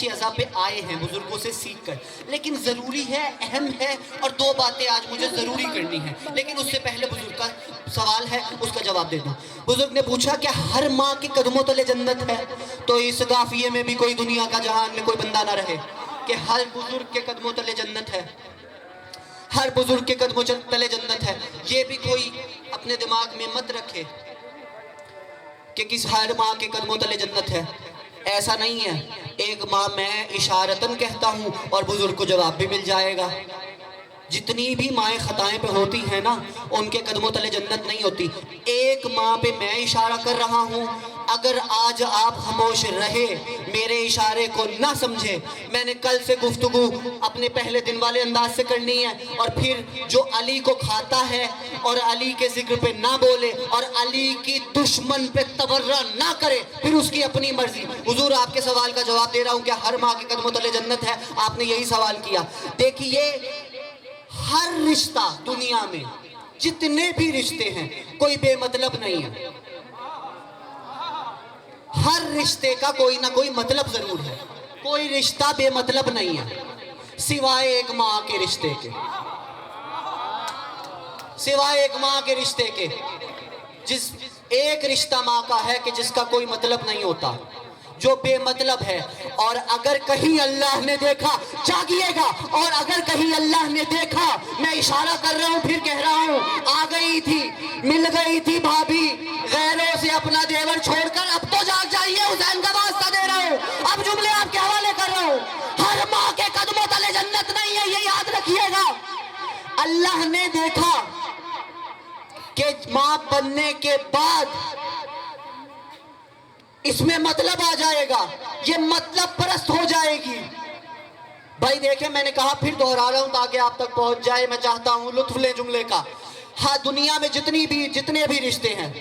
اچھی عزا پہ آئے ہیں بزرگوں سے سیکھ کر، لیکن ضروری ہے، اہم ہے، اور دو باتیں آج مجھے ضروری کرنی ہیں، لیکن اس سے پہلے بزرگ کا سوال ہے، اس کا جواب دے دوں۔ بزرگ نے پوچھا کہ ہر ماں کے قدموں تلے جنت ہے؟ تو اس قافیے میں بھی کوئی دنیا کا جہان میں کوئی بندہ نہ رہے کہ ہر بزرگ کے قدموں تلے جنت ہے، ہر بزرگ کے قدموں تلے جنت ہے۔ یہ بھی کوئی اپنے دماغ میں مت رکھے کہ کس ہر ماں کے قدموں تلے جنت ہے، ایسا نہیں ہے۔ ایک ماں میں اشارتاً کہتا ہوں اور بزرگ کو جواب بھی مل جائے گا۔ جتنی بھی مائیں خطائیں پہ ہوتی ہیں نا، ان کے قدموں تلے جنت نہیں ہوتی۔ ایک ماں پہ میں اشارہ کر رہا ہوں، اگر آج آپ خاموش رہے، میرے اشارے کو نہ سمجھے، میں نے کل سے گفتگو اپنے پہلے دن والے انداز سے کرنی ہے، اور پھر جو علی کو کھاتا ہے اور علی کے ذکر پہ نہ بولے اور علی کی دشمن پہ تبرہ نہ کرے، پھر اس کی اپنی مرضی۔ حضور آپ کے سوال کا جواب دے رہا ہوں کہ ہر ماں کے قدموں تلے جنت ہے، آپ نے یہی سوال کیا۔ دیکھیے، ہر رشتہ دنیا میں جتنے بھی رشتے ہیں کوئی بے مطلب نہیں ہے، ہر رشتے کا کوئی نہ کوئی مطلب ضرور ہے، کوئی رشتہ بے مطلب نہیں ہے سوائے ایک ماں کے رشتے کے، سوائے ایک ماں کے رشتے کے۔ جس ایک رشتہ ماں کا ہے کہ جس کا کوئی مطلب نہیں ہوتا، جو بے مطلب ہے۔ اور اگر کہیں اللہ نے دیکھا، جاگیے گا، اور اگر کہیں اللہ نے دیکھا، میں اشارہ کر رہا ہوں، پھر کہہ رہا ہوں، آ گئی تھی، مل گئی تھی بھابھی غیروں سے اپنا دیور چھوڑ کر، اب تو جاگ جائیے، حسین کا واسطہ دے رہا ہوں، اب جملے آپ کے حوالے کر رہا ہوں۔ ہر ماں کے قدموں تلے جنت نہیں ہے، یہ یاد رکھیے گا۔ اللہ نے دیکھا کہ ماں بننے کے بعد اس میں مطلب آ جائے گا، یہ مطلب پرست ہو جائے گی۔ بھائی دیکھیں، میں نے کہا، پھر دہرا رہا ہوں تاکہ آپ تک پہنچ جائے، میں چاہتا ہوں لطف لیں جملے کا۔ ہاں، دنیا میں جتنے بھی رشتے ہیں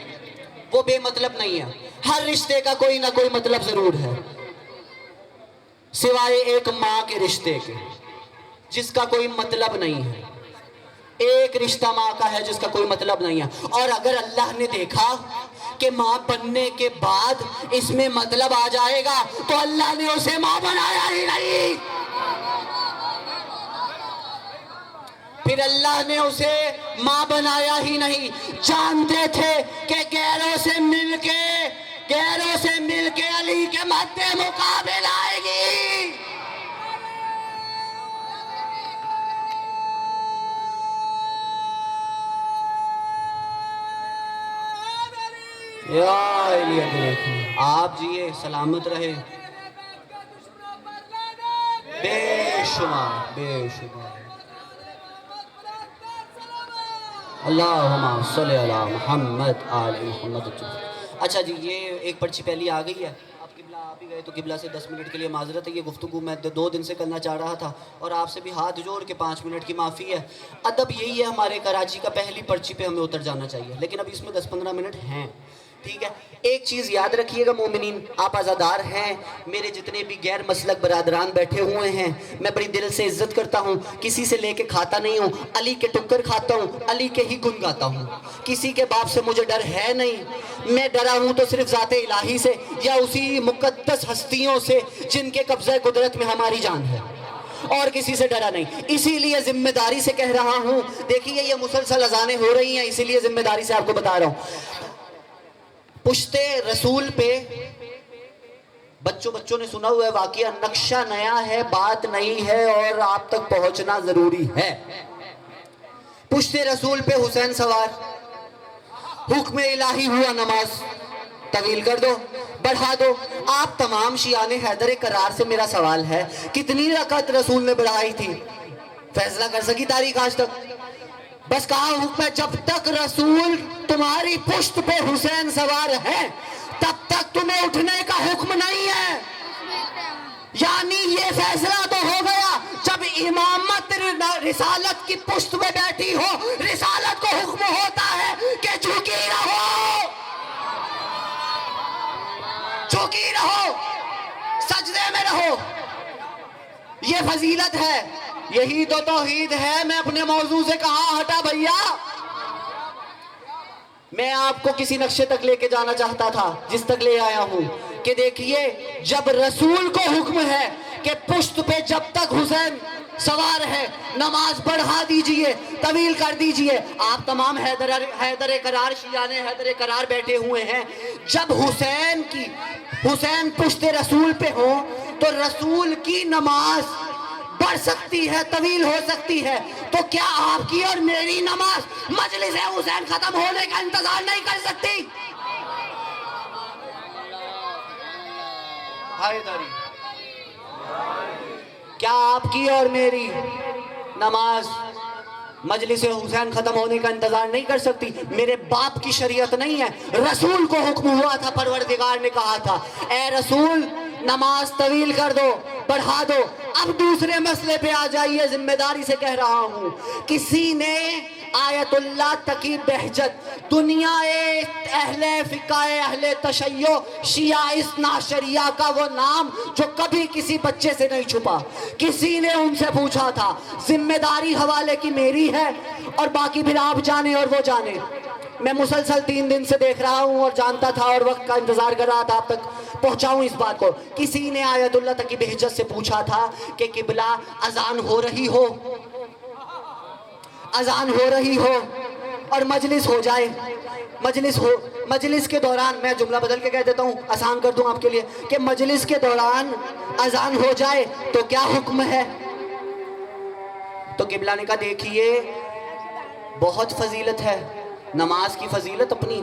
وہ بے مطلب نہیں ہیں، ہر رشتے کا کوئی نہ کوئی مطلب ضرور ہے، سوائے ایک ماں کے رشتے کے جس کا کوئی مطلب نہیں ہے۔ ایک رشتہ ماں کا ہے جس کا کوئی مطلب نہیں ہے، اور اگر اللہ نے دیکھا کہ ماں بننے کے بعد اس میں مطلب آ جائے گا تو اللہ نے اسے ماں بنایا ہی نہیں، پھر اللہ نے اسے ماں بنایا ہی نہیں۔ جانتے تھے کہ غیروں سے مل کے علی کے مد مقابل آئے گی۔ آپ جیے، سلامت رہے، بے شمار بے شمار۔ اللہم صلی علی محمد آل محمد۔ اچھا جی، یہ ایک پرچی پہلی آ گئی ہے، آپ قبلہ آپ ہی گئے تو قبلہ سے 10 منٹ کے لیے معذرت ہے۔ یہ گفتگو میں 2 دن سے کرنا چاہ رہا تھا، اور آپ سے بھی ہاتھ جوڑ کے 5 منٹ کی معافی ہے۔ ادب یہی ہے ہمارے کراچی کا، پہلی پرچی پہ ہمیں اتر جانا چاہیے، لیکن اب اس میں 10-15 منٹ ہیں، ٹھیک ہے۔ ایک چیز یاد رکھیے گا مومنین، آپ آزادار ہیں، میرے جتنے بھی غیر مسلک برادران بیٹھے ہوئے ہیں، میں بڑی دل سے عزت کرتا ہوں، کسی سے لے کے کھاتا نہیں ہوں، علی کے ٹکر کھاتا ہوں، علی کے ہی گن گاتا ہوں، کسی کے باپ سے مجھے ڈر ہے نہیں، میں ڈرا ہوں تو صرف ذات الہی سے، یا اسی مقدس ہستیوں سے جن کے قبضہ قدرت میں ہماری جان ہے، اور کسی سے ڈرا نہیں۔ اسی لیے ذمہ داری سے کہہ رہا ہوں، دیکھیے یہ مسلسل اذانیں ہو رہی ہیں، اسی لیے ذمہ داری سے آپ کو بتا رہا ہوں۔ پشت رسول پہ بچوں نے سنا ہوا ہے واقعہ، نقشہ نیا ہے، بات نہیں ہے، اور آپ تک پہنچنا ضروری ہے۔ پشت رسول پہ حسین سوار، حکم الہی ہوا نماز، طویل کر دو، بڑھا دو۔ آپ تمام شیعان حیدر کرار سے میرا سوال ہے، کتنی رکعت رسول نے بڑھائی تھی؟ فیصلہ کر سکی تاریخ آج تک؟ بس کہا حکم ہے، جب تک رسول تمہاری پشت پہ حسین سوار ہے تب تک تمہیں اٹھنے کا حکم نہیں ہے۔ یعنی یہ فیصلہ تو ہو گیا، جب امامت رسالت کی پشت پہ بیٹھی ہو، رسالت کو حکم ہوتا ہے کہ جھکی رہو، جھکی رہو، سجدے میں رہو۔ یہ فضیلت ہے، یہی تو توحید ہے۔ میں اپنے موضوع سے کہاں ہٹا بھیا، میں آپ کو کسی نقشے تک لے کے جانا چاہتا تھا جس تک لے آیا ہوں کہ دیکھیے، جب رسول کو حکم ہے کہ پشت پہ جب تک حسین سوار ہے نماز بڑھا دیجئے، طویل کر دیجئے۔ آپ تمام حیدر قرار شیعان حیدر قرار بیٹھے ہوئے ہیں، جب حسین پشت رسول پہ ہو تو رسول کی نماز بڑھ سکتی ہے، طویل ہو سکتی ہے، تو کیا آپ کی اور میری نماز مجلس حسین ختم ہونے کا انتظار نہیں کر سکتی؟ کیا آپ کی اور میری نماز مجلس حسین ختم ہونے کا انتظار نہیں کر سکتی؟ میرے باپ کی شریعت نہیں ہے، رسول کو حکم ہوا تھا، پروردگار نے کہا تھا اے رسول نماز طویل کر دو، بڑھا دو۔ اب دوسرے مسئلے پہ آ جائیے، ذمہ داری سے کہہ رہا ہوں، کسی نے آیت اللہ تقی بہجت دنیا اہل فقہ اہل تشیع شیعہ اثنا عشریہ کا وہ نام جو کبھی کسی بچے سے نہیں چھپا، کسی نے ان سے پوچھا تھا، ذمہ داری حوالے کی میری ہے اور باقی پھر آپ جانے اور وہ جانے۔ میں مسلسل 3 دن سے دیکھ رہا ہوں اور جانتا تھا اور وقت کا انتظار کر رہا تھا آپ تک پہنچاؤں اس بات کو۔ کسی نے آیت اللہ تقی بہجت سے پوچھا تھا کہ قبلہ اذان ہو رہی ہو اور مجلس ہو جائے، مجلس کے دوران، میں جملہ بدل کے کہہ دیتا ہوں آسان کر دوں آپ کے لیے، کہ مجلس کے دوران اذان ہو جائے تو کیا حکم ہے؟ تو قبلہ نے کہا دیکھیے بہت فضیلت ہے، نماز کی فضیلت اپنی،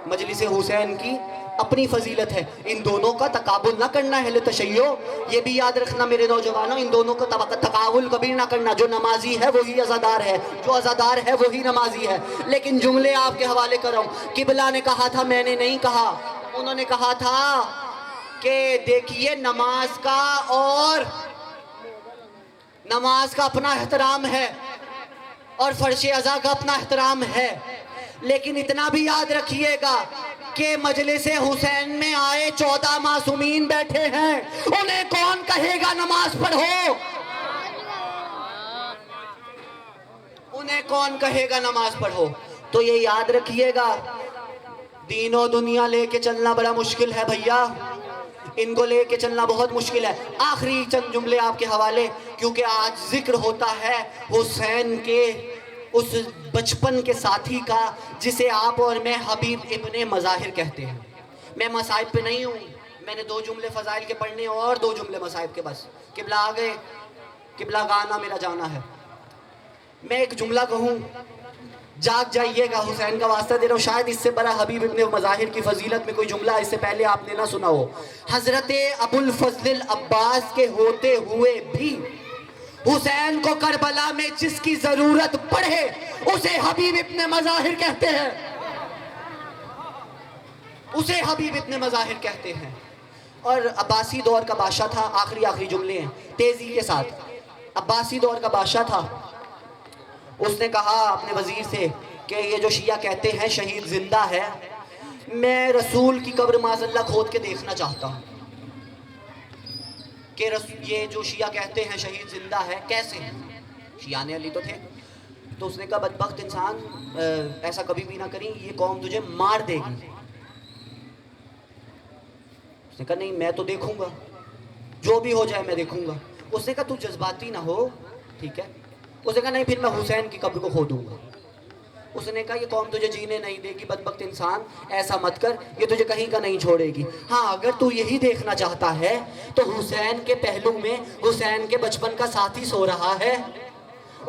مجلس حسین کی اپنی فضیلت ہے، ان دونوں کا تقابل نہ کرنا ہے تشیع، یہ بھی یاد رکھنا میرے نوجوانوں، ان دونوں کا تقابل کبھی نہ کرنا، جو نمازی ہے وہی عزادار ہے، جو عزادار ہے وہی نمازی ہے۔ لیکن جملے آپ کے حوالے کر رہا ہوں، قبلہ نے کہا تھا، میں نے نہیں کہا، انہوں نے کہا تھا کہ دیکھیے نماز کا اپنا احترام ہے اور فرش ازا کا اپنا احترام ہے، لیکن اتنا بھی یاد رکھیے گا کہ مجلس حسین میں آئے 14 معصومین بیٹھے ہیں، انہیں کون کہے گا نماز پڑھو؟ انہیں کون کہے گا نماز پڑھو؟ تو یہ یاد رکھیے گا، دین و دنیا لے کے چلنا بڑا مشکل ہے بھیا، ان کو لے کے چلنا بہت مشکل ہے۔ آخری چند جملے آپ کے حوالے، کیونکہ آج ذکر ہوتا ہے حسین کے اس بچپن کے ساتھی کا جسے آپ اور میں حبیب ابن مظاہر کہتے ہیں۔ میں مصائب پہ نہیں ہوں، میں نے 2 جملے فضائل کے پڑھنے اور 2 جملے مصائب کے، بس قبلہ آگئے، قبلہ گانا میرا جانا ہے۔ میں ایک جملہ کہوں، جاگ جائیے گا، حسین کا واسطہ دے رہا ہوں، شاید اس سے بڑا حبیب ابن مظاہر کی فضیلت میں کوئی جملہ اس سے پہلے آپ نے نہ سنا ہو۔ حضرت ابو الفضل العباس کے ہوتے ہوئے بھی حسین کو کربلا میں جس کی ضرورت پڑے اسے حبیب ابن مظاہر کہتے ہیں، اسے حبیب ابن مظاہر کہتے ہیں۔ اور عباسی دور کا بادشاہ تھا، آخری جملے ہیں تیزی کے ساتھ، عباسی دور کا بادشاہ تھا، اس نے کہا اپنے وزیر سے کہ یہ جو شیعہ کہتے ہیں شہید زندہ ہے، میں رسول کی قبر معاذ اللہ کھود کے دیکھنا چاہتا ہوں کہ یہ جو شیعہ کہتے ہیں شہید زندہ ہے کیسے ہیں، شیعان علی تو تھے۔ تو اس نے کہا بدبخت انسان ایسا کبھی بھی نہ کریں، یہ قوم تجھے مار دے گی۔ اس نے کہا نہیں میں تو دیکھوں گا، جو بھی ہو جائے میں دیکھوں گا۔ اس نے کہا تو جذباتی نہ ہو، ٹھیک ہے۔ اس نے کہا نہیں پھر میں حسین کی قبر کو کھودوں گا۔ اس نے کہا یہ قوم تجھے جینے نہیں دے گی، بدبخت انسان ایسا مت کر، یہ تجھے کہیں کا نہیں چھوڑے گی۔ ہاں اگر تو یہی دیکھنا چاہتا ہے تو حسین کے پہلو میں حسین کے بچپن کا ساتھی سو رہا ہے،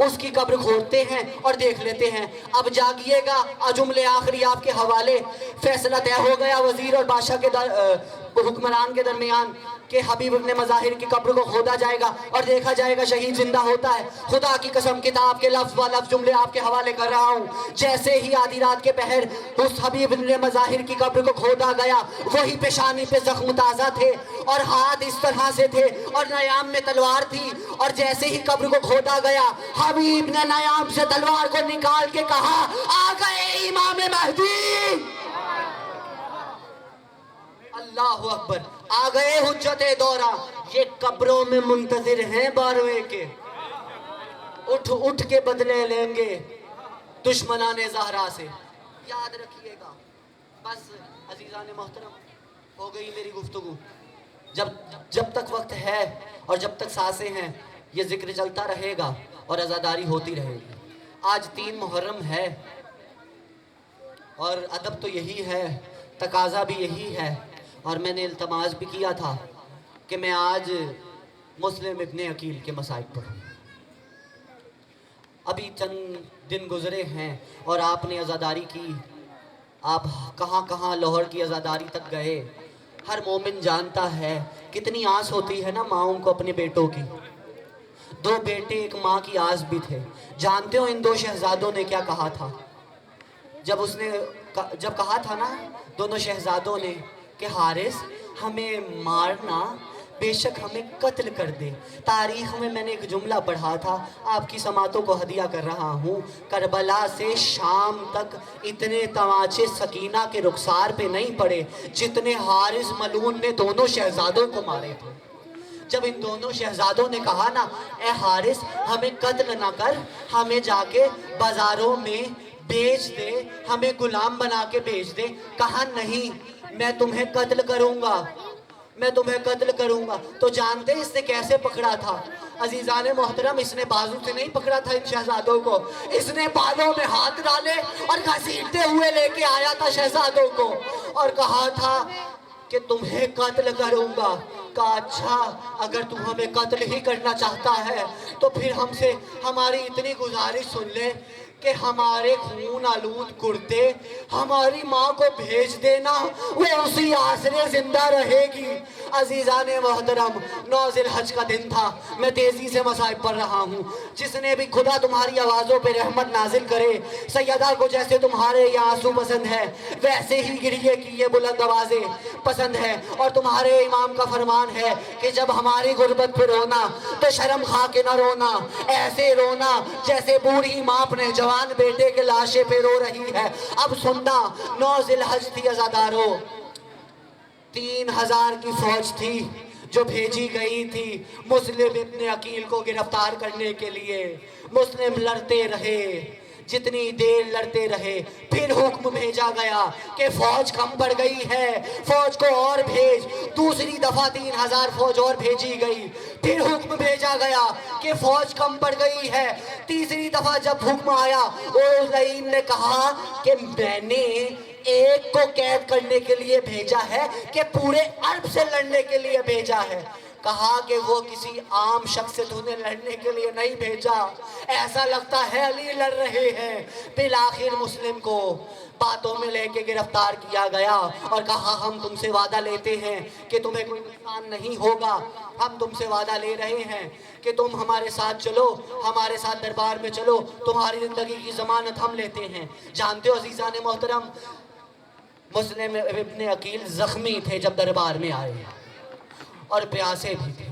اس کی قبر کھودتے ہیں اور دیکھ لیتے ہیں۔ اب جاگیے گا، جملے آخری آپ کے حوالے، فیصلہ طے ہو گیا وزیر اور بادشاہ کے حکمران کے درمیان کہ حبیب ابن مظاہر کی قبر کو کھودا جائے گا اور دیکھا جائے گا شہید زندہ ہوتا ہے۔ خدا کی قسم کتاب کے لفظ و لفظ جملے آپ کے حوالے کر رہا ہوں، جیسے ہی آدھی رات کے پہر اس حبیب ابن مظاہر کی قبر کو کھودا گیا، وہی پیشانی پہ زخم تازہ تھے اور ہاتھ اس طرح سے تھے اور نیام میں تلوار تھی، اور جیسے ہی قبر کو کھودا گیا حبیب نے نیام سے تلوار کو نکال کے کہا آ گئے امام مہدی، اللہ اکبر، آ گئے حجت دورہ، یہ قبروں میں منتظر ہیں 12ویں کے، اٹھ کے بدلے لیں گے دشمنان زہرا سے۔ یاد رکھیے گا۔ بس عزیزان محترم، ہو گئی میری گفتگو، جب جب تک وقت ہے اور جب تک سانسیں ہیں یہ ذکر چلتا رہے گا اور عزاداری ہوتی رہے گی۔ آج 3 محرم ہے اور ادب تو یہی ہے، تقاضا بھی یہی ہے، اور میں نے التماس بھی کیا تھا کہ میں آج مسلم ابن عقیل کے مصائب پڑھوں۔ ابھی چند دن گزرے ہیں اور آپ نے عزاداری کی، آپ کہاں کہاں لاہور کی عزاداری تک گئے۔ ہر مومن جانتا ہے کتنی آس ہوتی ہے نا ماؤں کو اپنے بیٹوں کی۔ 2 بیٹے ایک ماں کی آس بھی تھے۔ جانتے ہو ان 2 شہزادوں نے کیا کہا تھا؟ جب کہا تھا نا دونوں شہزادوں نے کہ حارث ہمیں مارنا بے شک ہمیں قتل کر دے۔ تاریخ میں نے ایک جملہ پڑھا تھا، آپ کی سماعتوں کو ہدیہ کر رہا ہوں، کربلا سے شام تک اتنے تماچے سکینہ کے رخسار پہ نہیں پڑے جتنے حارث ملعون نے دونوں شہزادوں کو مارے تھے۔ جب ان دونوں شہزادوں نے کہا نا اے حارث ہمیں قتل نہ کر، ہمیں جا کے بازاروں میں بیچ دے، ہمیں غلام بنا کے بیچ دے، کہا نہیں میں تمہیں قتل کروں گا، میں تمہیں قتل کروں گا۔ تو جانتے اس نے کیسے پکڑا تھا؟ عزیزان محترم، اس نے بازو سے نہیں پکڑا تھا ان شہزادوں کو، اس نے بالوں میں ہاتھ ڈالے اور گھسیٹتے ہوئے لے کے آیا تھا شہزادوں کو اور کہا تھا کہ تمہیں قتل کروں گا۔ کہا اچھا اگر تم ہمیں قتل ہی کرنا چاہتا ہے تو پھر ہم سے ہماری اتنی گزارش سن لے کہ ہمارے خون آلود کرتے ہماری ماں کو بھیج دینا، وہ اسی آسرے زندہ رہے گی۔ عزیزان محترم، 9 ذی الحج کا دن تھا، میں تیزی سے مصائب پڑھ رہا ہوں۔ جس نے بھی خدا تمہاری آوازوں پہ رحمت نازل کرے، سیدہ کو جیسے تمہارے یہ آنسو پسند ہے ویسے ہی گریے کی یہ بلند آوازیں پسند ہے، اور تمہارے امام کا فرمان ہے کہ جب ہماری غربت پہ رونا تو شرم کھا کے نہ رونا، ایسے رونا جیسے بوڑھی ماں اپنے جوان بیٹے کے لاشے پہ رو رہی ہے۔ اب سننا، 9 ذی الحج تھی عزادارو، 3000 کی فوج تھی جو بھیجی گئی تھی مسلم ابن عقیل کو گرفتار کرنے کے لیے۔ مسلم لڑتے رہے، جتنی دیر لڑتے رہے، پھر حکم بھیجا گیا کہ فوج کم پڑ گئی ہے، فوج کو اور بھیج۔ دوسری دفعہ 3000 فوج اور بھیجی گئی، پھر حکم بھیجا گیا کہ فوج کم پڑ گئی ہے۔ تیسری دفعہ جب حکم آیا اولین نے کہا کہ میں نے ایک کو قید کرنے کے لیے بھیجا ہے کہ پورے عرب سے لڑنے کے لیے بھیجا ہے۔ کہا کہ وہ کسی عام شخص سے تمہیں لڑنے کے لیے نہیں بھیجا، ایسا لگتا ہے علی لڑ رہے ہیں۔ بالآخر مسلم کو باتوں میں لے کے گرفتار کیا گیا اور کہا ہم تم سے وعدہ لیتے ہیں کہ تمہیں کوئی نقصان نہیں ہوگا، ہم تم سے وعدہ لے رہے ہیں کہ تم ہمارے ساتھ چلو، ہمارے ساتھ دربار میں چلو، تمہاری زندگی کی ضمانت ہم لیتے ہیں۔ جانتے ہو عزیزان محترم، مسلم ابن عقیل زخمی تھے جب دربار میں آئے اور پیاسے بھی تھے۔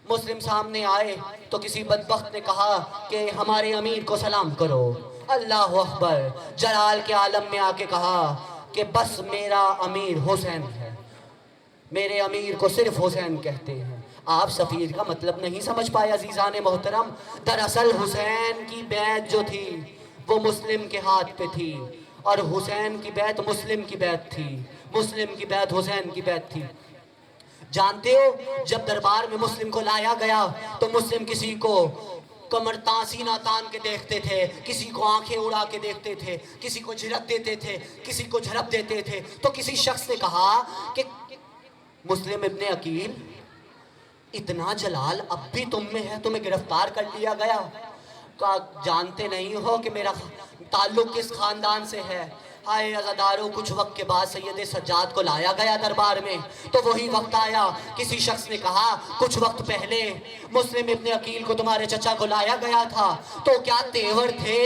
مسلم سامنے آئے تو کسی بدبخت نے کہا کہ ہمارے امیر کو سلام کرو۔ اللہ اکبر، جلال کے عالم میں آ کے کہا کہ بس میرا امیر حسین ہے، میرے امیر کو صرف حسین کہتے ہیں۔ آپ سفیر کا مطلب نہیں سمجھ پائے عزیزان محترم، دراصل حسین کی بیعت جو تھی وہ مسلم کے ہاتھ پہ تھی، اور حسین کی بیعت مسلم کی بیعت تھی، مسلم کی بیعت حسین کی بیعت تھی۔ جانتے ہو جب دربار میں مسلم کو لایا گیا تو مسلم کسی کو کمر سینہ تان کے دیکھتے تھے، کسی کو آنکھیں اڑا کے دیکھتے تھے، کسی کو جھڑک دیتے تھے، کسی کو جھڑپ دیتے تھے۔ تو کسی شخص نے کہا کہ مسلم ابن عقیل اتنا جلال اب بھی تم میں ہے، تمہیں گرفتار کر لیا گیا، کہا جانتے نہیں ہو کہ میرا تعلق کس خاندان سے ہے؟ ہائے عزادارو، کچھ وقت کے بعد سید سجاد کو لایا گیا دربار میں تو وہی وقت آیا، کسی شخص نے کہا کچھ وقت پہلے مسلم ابن عقیل کو تمہارے چچا کو لایا گیا تھا، تو کیا تیور تھے،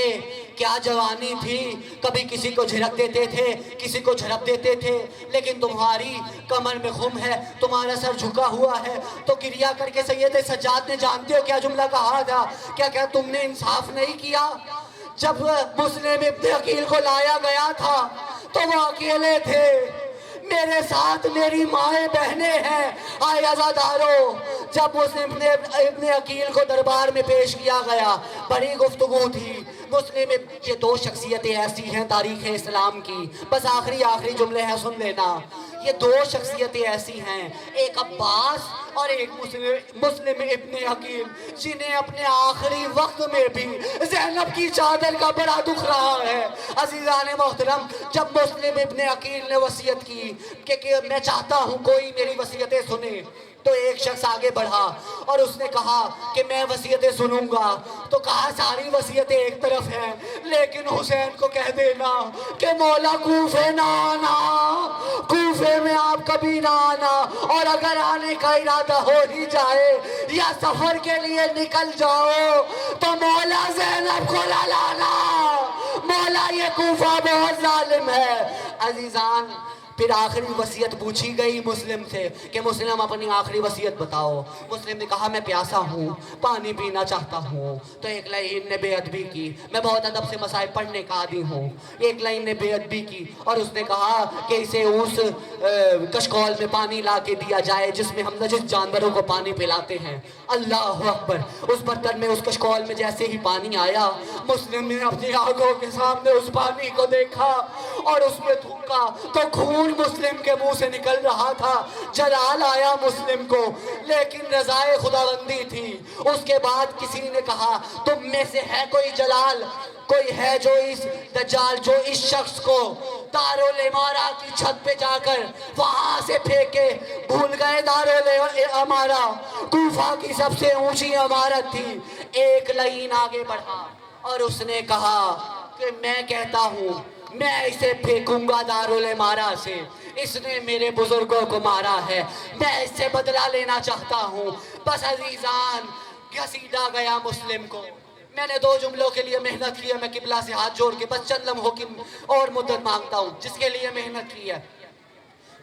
کیا جوانی تھی، کبھی کسی کو جھڑک دیتے تھے، کسی کو جھڑپ دیتے تھے، لیکن تمہاری کمر میں خم ہے، تمہارا سر جھکا ہوا ہے۔ تو گریہ کر کے سید سجاد نے جانتے ہو کیا جملہ کہا تھا؟ کیا تم نے انصاف نہیں کیا؟ جب مسلم ابن عقیل کو لایا گیا تھا تو وہ اکیلے تھے، میرے ساتھ میری مائیں بہنیں ہیں۔ آئے عزادارو، جب مسلم ابن عقیل کو دربار میں پیش کیا گیا بڑی گفتگو تھی۔ مسلم یہ 2 شخصیتیں ایسی ہیں تاریخ اسلام کی، بس آخری جملے ہیں سن لینا۔ یہ دو شخصیتیں ایسی ہیں، ایک عباس اور ایک مسلم ابن حکیم، جنہیں اپنے آخری وقت میں بھی زینب کی چادر کا بڑا دکھ رہا ہے۔ عزیزان محترم، جب مسلم ابن عقیل نے وصیت کی کہ میں چاہتا ہوں کوئی میری وصیتیں سنے، تو ایک شخص آگے بڑھا اور اس نے کہا کہ میں وصیتیں سنوں گا۔ تو کہا ساری وصیتیں ایک طرف ہیں، لیکن حسین کو کہہ دینا کہ مولا کوفے نہ آنا، کوفے میں آپ کبھی نہ آنا، اور اگر آنے کا ارادہ ہو ہی جائے یا سفر کے لیے نکل جاؤ تو مولا زینب کو نہ لانا، مولا یہ کوفہ بہت ظالم ہے۔ عزیزان، پھر آخری وصیت پوچھی گئی مسلم سے کہ مسلم اپنی آخری وصیت بتاؤ۔ مسلم نے کہا میں پیاسا ہوں، پانی پینا چاہتا ہوں۔ تو ایک لائن نے بے ادبی کی، میں بہت ادب سے مصائب پڑھنے کا عادی ہوں۔ ایک لائن نے بے ادبی کی اور اس نے کہا کہ اسے اس کشکول میں پانی لا کے دیا جائے جس میں ہم جس جانوروں کو پانی پلاتے ہیں۔ اللہ اکبر! اس برتن میں، اس کشکول میں جیسے ہی پانی آیا، مسلم نے اپنی آنکھوں کے سامنے اس پانی کو دیکھا اور اس میں تھوکا تو خون مسلم کے منہ سے نکل رہا تھا۔ جلال آیا مسلم کو، لیکن رضائے خداوندی تھی۔ اس کے بعد کسی نے کہا تم میں سے ہے کوئی جلال، کوئی ہے جو اس دجال، جو اس شخص کو دارالعمارہ کی چھت پہ جا کر وہاں سے پھینکے؟ بھول گئے دارالعمارہ کوفہ کی سب سے اونچی عمارت تھی۔ ایک لائن آگے بڑھا اور اس نے کہا کہ میں کہتا ہوں میں اسے پھینکوں گا دارالعمارہ سے، اس نے میرے بزرگوں کو مارا ہے، میں اس سے بدلہ لینا چاہتا ہوں۔ بس عزیزان، گھسیٹا گیا مسلم کو۔ میں نے 2 جملوں کے لیے محنت کی ہے، میں قبلہ سے ہاتھ جوڑ کے بس چند لمحوں کی اور مدت مانگتا ہوں جس کے لیے محنت کی ہے۔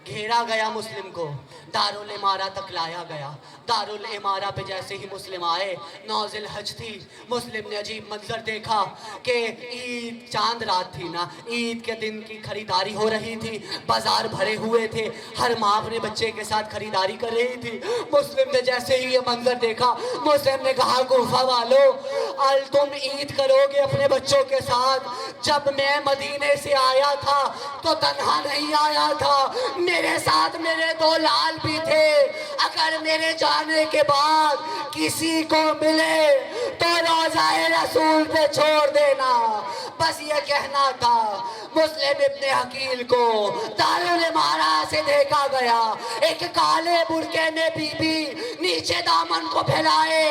گھیرا گیا مسلم کو، دارالعمارہ تک لایا گیا۔ دارالعمارہ پہ جیسے ہی مسلم آئے، 9 ذی الحج تھی، مسلم نے عجیب منظر دیکھا کہ عید، چاند رات تھی نا، عید کے دن کی خریداری ہو رہی تھی، بازار بھرے ہوئے تھے، ہر ماں اپنے بچے کے ساتھ خریداری کر رہی تھی۔ مسلم نے جیسے ہی یہ منظر دیکھا، مسلم نے کہا کوفہ والو، تم عید کرو گے اپنے بچوں کے ساتھ؟ جب میں مدینے سے آیا تھا تو تنہا نہیں آیا تھا، میرے ساتھ میرے 2 لال بھی تھے، اگر میرے جانے کے بعد کسی کو ملے تو روضہ رسول پہ چھوڑ دینا۔ بس یہ کہنا تھا۔ مسلم ابن حکیل کو دارالعمارہ سے دیکھا گیا، ایک کالے برقعے میں بی بی نیچے دامن کو پھیلائے،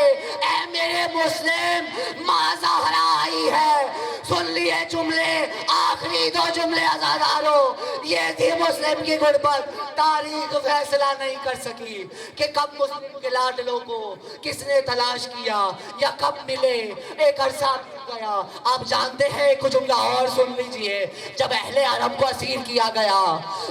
اے میرے مسلم، ماں زہرا آئی ہے۔ سن لیے جملے، آخری 2 جملے عزادارو، یہ تھی مسلم کی غربت۔ تاریخ فیصلہ نہیں کر سکی کہ کب مسلم کے لاڈلوں کو کس نے تلاش کیا یا کب ملے، ایک عرصہ بیت گیا۔ آپ جانتے ہیں، ایک جملہ اور سن لیجئے، جب اہل حرم کو اسیر کیا گیا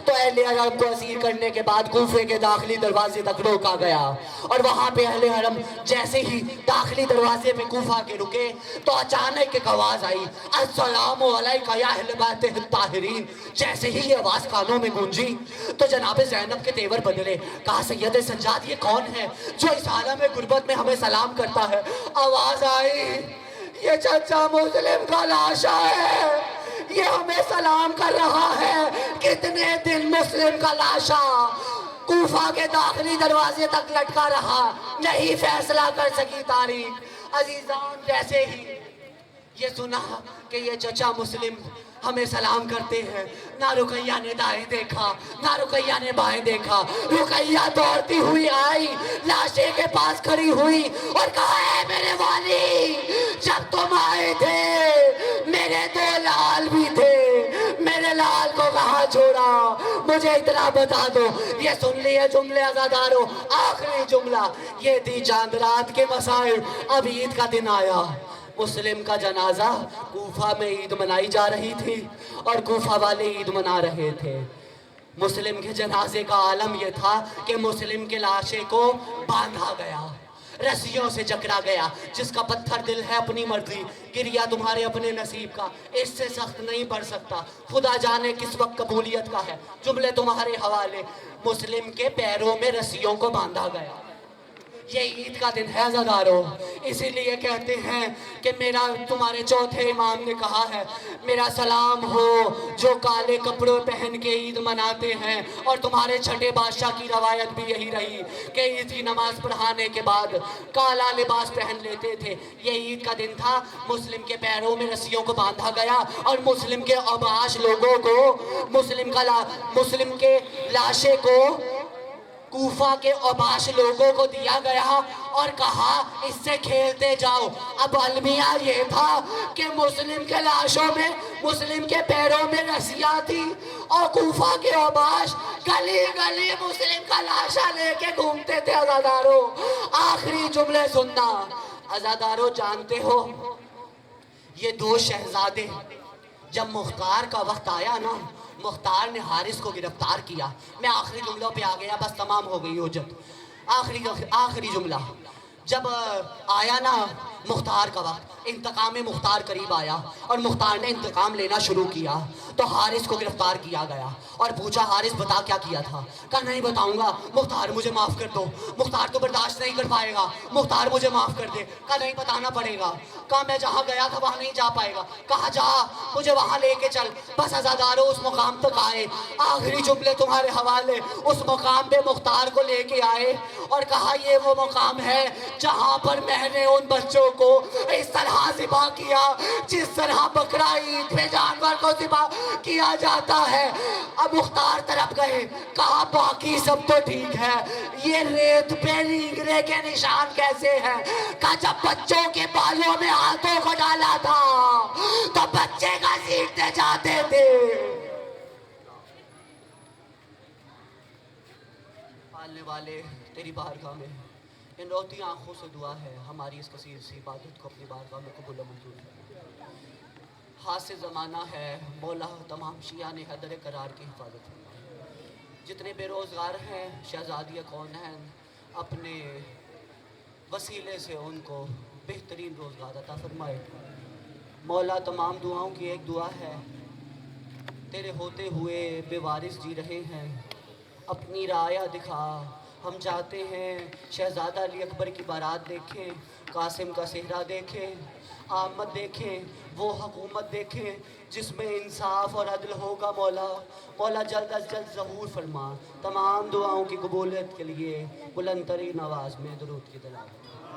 تو اہل حرم کو اسیر کرنے کے بعد کوفے کے داخلی دروازے تک روکا گیا، اور وہاں پہ اہل حرم جیسے ہی داخلی دروازے پہ کوفہ کے رکے تو اچانک ایک آواز آئی، السلام علیکہ یا اہل بیت الطاہرین۔ جیسے ہی یہ آواز کانوں میں گونجی تو جناب زینب کے تیور بدلے۔ کہا سید سجاد، یہ کون ہے جو اس عالم غربت میں ہمیں سلام کرتا ہے؟ آواز آئی، یہ چچا مسلم کا لاشا ہے، یہ ہمیں سلام کر رہا ہے۔ کتنے دن مسلم کا لاشا کوفہ کے داخلی دروازے تک لٹکا رہا، نہیں فیصلہ کر سکی تاریخ۔ عزیزان، جیسے ہی یہ سنا کہ یہ چچا مسلم ہمیں سلام کرتے ہیں، نہ رقیہ نے دائیں دیکھا نہ رقیہ نے بائیں دیکھا، رقیہ دوڑتی ہوئی آئی، لاشے کے پاس کھڑی ہوئی اور کہا، اے میرے والی، جب تم آئے تھے میرے 2 لال بھی تھے، میرے لال کو کہاں چھوڑا، مجھے اتنا بتا دو۔ یہ سن لیے جملے عزادارو، آخری جملہ یہ تھی، چاند رات کے مسائل۔ اب عید کا دن آیا، مسلم کا جنازہ، کوفہ میں عید منائی جا رہی تھی اور کوفہ والے عید منا رہے تھے۔ مسلم کے جنازے کا عالم یہ تھا کہ مسلم کے لاشے کو باندھا گیا، رسیوں سے جکڑا گیا۔ جس کا پتھر دل ہے اپنی مرضی، گریا تمہارے اپنے نصیب کا، اس سے سخت نہیں پڑ سکتا، خدا جانے کس وقت قبولیت کا ہے، جملے تمہارے حوالے۔ مسلم کے پیروں میں رسیوں کو باندھا گیا، یہ عید کا دن ہے عزادارو، اسی لیے کہتے ہیں کہ میرا تمہارے چوتھے امام نے کہا ہے میرا سلام ہو جو کالے کپڑے پہن کے عید مناتے ہیں، اور تمہارے چھٹے بادشاہ کی روایت بھی یہی رہی کہ عید کی نماز پڑھانے کے بعد کالا لباس پہن لیتے تھے۔ یہ عید کا دن تھا، مسلم کے پیروں میں رسیوں کو باندھا گیا اور مسلم کے اوباش لوگوں کو مسلم کے لاشے کو کوفہ کے اوباش لوگوں کو دیا گیا اور کہا اس سے کھیلتے جاؤ۔ اب المیہ یہ تھا کہ مسلم کے لاشوں میں، مسلم کے پیروں میں رسیاں تھی اور کوفہ کے اوباش گلی گلی مسلم کا لاشا لے کے گھومتے تھے۔ عزادارو آخری جملے سننا، عزادارو جانتے ہو یہ دو شہزادے جب مختار کا وقت آیا نا، مختار نے حارث کو گرفتار کیا۔ میں آخری جملوں پہ آ گیا، بس تمام ہو گئی حجت۔ آخری جملہ جب آیا نا مختار کا وقت، انتقام مختار قریب آیا اور مختار نے انتقام لینا شروع کیا تو حارث کو گرفتار کیا گیا اور پوچھا حارث بتا کیا کیا تھا؟ کہا نہیں بتاؤں گا، مختار مجھے معاف کر دو، مختار تو برداشت نہیں کر پائے گا، مختار مجھے معاف کر دے۔ کہا نہیں بتانا پڑے گا۔ کہا میں جہاں گیا تھا وہاں نہیں جا پائے گا۔ کہا جا مجھے وہاں لے کے چل۔ بس عزادارو اس مقام تک آئے، آخری جملے تمہارے حوالے، اس مقام پہ مختار کو لے کے آئے اور کہا یہ وہ مقام ہے جہاں پر میں نے ان بچوں کو اس طرح ذبح کیا جس طرح بکرا عید پہ جانور کو ذبح کیا جاتا ہے۔ اب مختار طرف گئے، کہا باقی سب تو ٹھیک ہے، یہ ریت پہ رینگنے کے نشان کیسے ہیں؟ کہا جب بچوں کے بالوں میں ہاتھوں کو ڈالا تھا تو بچے کا سیکھتے جاتے تھے۔ پالنے والے تیری بارگاہ میں ان روتی آنکھوں سے دعا ہے ہماری اس کثیر سی عبادت کو اپنی بارگاہ میں قبول و منظور ہے۔ ہاتھ سے زمانہ ہے مولا تمام شیعہ نے حیدر قرار کی حفاظت فرمائے۔ جتنے بے روزگار ہیں شہزادی کون ہیں، اپنے وسیلے سے ان کو بہترین روزگار عطا فرمائے۔ مولا تمام دعاؤں کی ایک دعا ہے، تیرے ہوتے ہوئے بے وارث جی رہے ہیں، اپنی رعایا دکھا۔ ہم چاہتے ہیں شہزادہ علی اکبر کی بارات دیکھیں، قاسم کا صحرا دیکھیں، آمد دیکھیں، وہ حکومت دیکھیں جس میں انصاف اور عدل ہوگا۔ مولا جلد از جلد ظہور فرما۔ تمام دعاؤں کی قبولیت کے لیے بلند ترین آواز میں درود کی تلاوت۔